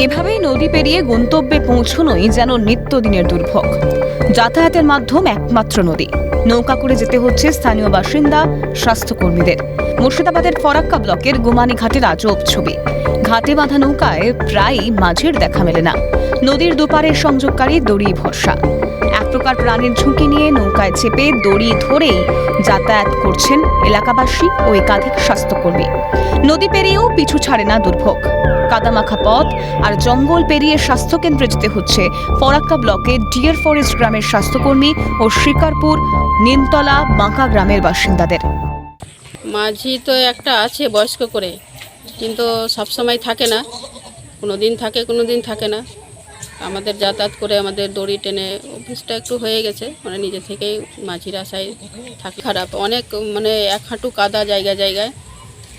এভাবেই নদী পেরিয়ে গন্তব্যে পৌঁছনোই যেন নিত্যদিনের দুর্ভোগ। যাতায়াতের মাধ্যম একমাত্র নদী। নৌকা করে যেতে হচ্ছে স্থানীয় বাসিন্দা, স্বাস্থ্যকর্মীদের। মুর্শিদাবাদের ফরাক্কা ব্লকের গুমানি ঘাটের আজব ছবি। ঘাটে বাঁধা নৌকায় প্রায়ই মাঝের দেখা মেলে না। নদীর দুপারের সংযোগকারী দড়ি ভরসা। এক প্রকার প্রাণের ঝুঁকি নিয়ে নৌকায় চেপে দড়ি ধরেই যাতায়াত করছেন এলাকাবাসী ও একাধিক স্বাস্থ্যকর্মী। নদী পেরিয়েও পিছু ছাড়ে না দুর্ভোগ। কাদামাখা পথ আর জঙ্গল পেরিয়ে স্বাস্থ্যকেন্দ্রে যেতে হচ্ছে ফরাক্কা ব্লকের ডিয়ার ফরেস্ট গ্রামের স্বাস্থ্যকর্মী ও শিকারপুর নিমতলা বাঁকা গ্রামের বাসিন্দাদের। মাঝি তো একটা আছে বয়স্ক করে, কিন্তু সবসময় থাকে না, কোনো দিন থাকে কোনো দিন থাকে না। আমাদের যাতায়াত করে আমাদের দড়ি টেনে অভ্যেসটা একটু হয়ে গেছে, মানে নিজে থেকেই মাঝির আশায় থাকে। খারাপ অনেক, মানে এক হাঁটু কাদা জায়গায় জায়গায়,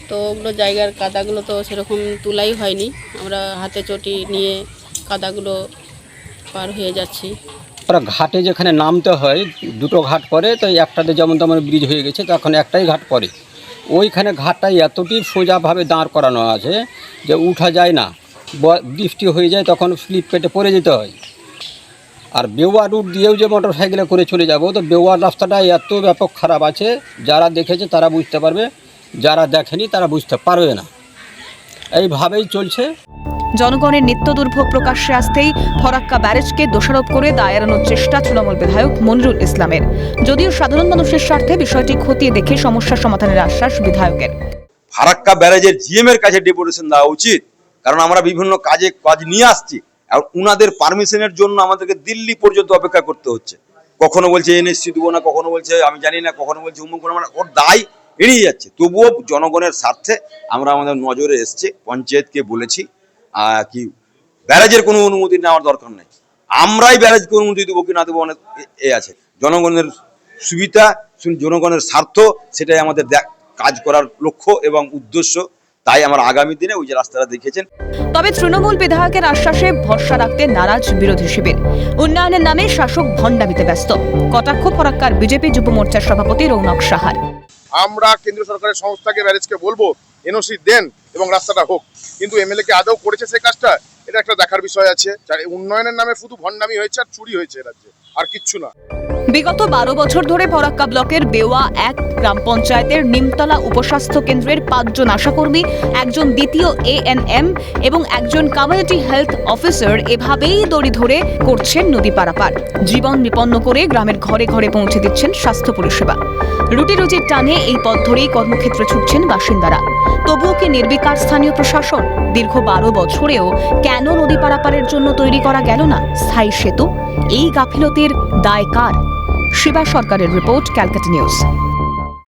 তো ওগুলো জায়গার কাদাগুলো তো সেরকম তুলাই হয়নি, আমরা হাতে চটি নিয়ে কাদাগুলো পার হয়ে যাচ্ছি। ঘাটে যেখানে নামতে হয় দুটো ঘাট পরে, তো একটাতে যেমন তেমন ব্রিজ হয়ে গেছে, তখন একটাই ঘাট পরে। ওইখানে ঘাটটাই এতটি সোজাভাবে দাঁড় করানো আছে যে উঠা যায় না, বৃষ্টি হয়ে যায় তখন স্লিপ কেটে পড়ে যেতে হয়। আর বেওয়া রুট দিয়েও যে মোটর সাইকেলে করে চলে যাব, তো বেওয়ার রাস্তাটা এত ব্যাপক খারাপ আছে, যারা দেখেছে তারা বুঝতে পারবে, যারা দেখেনি তারা বুঝতে পারবে না। এইভাবেই চলছে। জনগণের নিত্য দুর্ভোগ প্রকাশ্যে আসতেই ফরাক্কা ব্যারেজকে দোষারোপ করে দায় এড়ানোর চেষ্টা তৃণমূল বিধায়ক মনিরুল ইসলামের। যদিও সাধারণ মানুষের স্বার্থে বিষয়টি খতিয়ে দেখে সমস্যা সমাধানের আশ্বাস বিধায়কের। ফারাক্কা ব্যারেজের জিএম এর কাছে ডেপুটেশন দেওয়া উচিত, কারণ আমরা বিভিন্ন কাজ নিয়ে আসছি, আর উনাদের পারমিশনের জন্য আমাদেরকে দিল্লি পর্যন্ত অপেক্ষা করতে হচ্ছে। কখনো বলছে এনএসসি দেবো না, কখনো বলছে আমি জানি না, কখনো বলছে অমুক, মানে ওর দায় এড়িয়ে যাচ্ছে। তবুও জনগণের স্বার্থে আমরা আমাদের নজরে এসছে, পঞ্চায়েতকে বলেছি কি ব্যারেজের কোনো অনুমতি নেওয়ার দরকার নেই, আমরাই ব্যারেজকে অনুমতি দেবো কি না দেবো অনেক আছে। জনগণের সুবিধা, জনগণের স্বার্থ, সেটাই আমাদের কাজ করার লক্ষ্য এবং উদ্দেশ্য। তাই আমরা আগামী দিনে ওই যে রাস্তাটা দেখেছেন। তবে তৃণমূল বিধায়কের আশ্বাসে ভরসা রাখতে নারাজ বিরোধী শিবির। উন্নয়নের নামে শাসক ভণ্ডামিতে ব্যস্ত। কটাক্ষ ফরাক্কার বিজেপি যুব মোর্চার সভাপতি রৌনক সাহার। আমরা কেন্দ্র সরকারের সংস্থাকে ব্যারেজকে বলবো এনওসি দেন এবং রাস্তাটা হোক, কিন্তু এমএলএ কে আদৌ করেছে সেই কাজটা, এটা একটা দেখার বিষয় আছে। উন্নয়নের নামে শুধু ভণ্ডামি হয়েছে আর চুরি হয়েছে রাজ্যে, আর কিচ্ছু না। বিগত 12 বছর ধরে ফরাক্কা ব্লকের বেওয়া 1 গ্রাম পঞ্চায়েতের নিমতলা উপস্বাস্থ্য কেন্দ্রের 5 জন আশাকর্মী, একজন দ্বিতীয় এএনএম এবং একজন কমিউনিটি হেলথ অফিসার এভাবেই দড়ি ধরে করছেন নদী পারাপার। জীবন বিপন্ন করে গ্রামের ঘরে ঘরে পৌঁছে দিচ্ছেন স্বাস্থ্য পরিষেবা। রুটি রুজির টানে এই পথ ধরেই কর্মক্ষেত্রে ছুটছেন বাসিন্দারা। তবুও কি নির্বিকার স্থানীয় প্রশাসন? দীর্ঘ 12 বছরেও কেন নদী পারাপারের জন্য তৈরি করা গেল না স্থায়ী সেতু? এই গাফিলতির দায় কার? শিবা সরকারের রিপোর্ট, ক্যালকাটা নিউজ।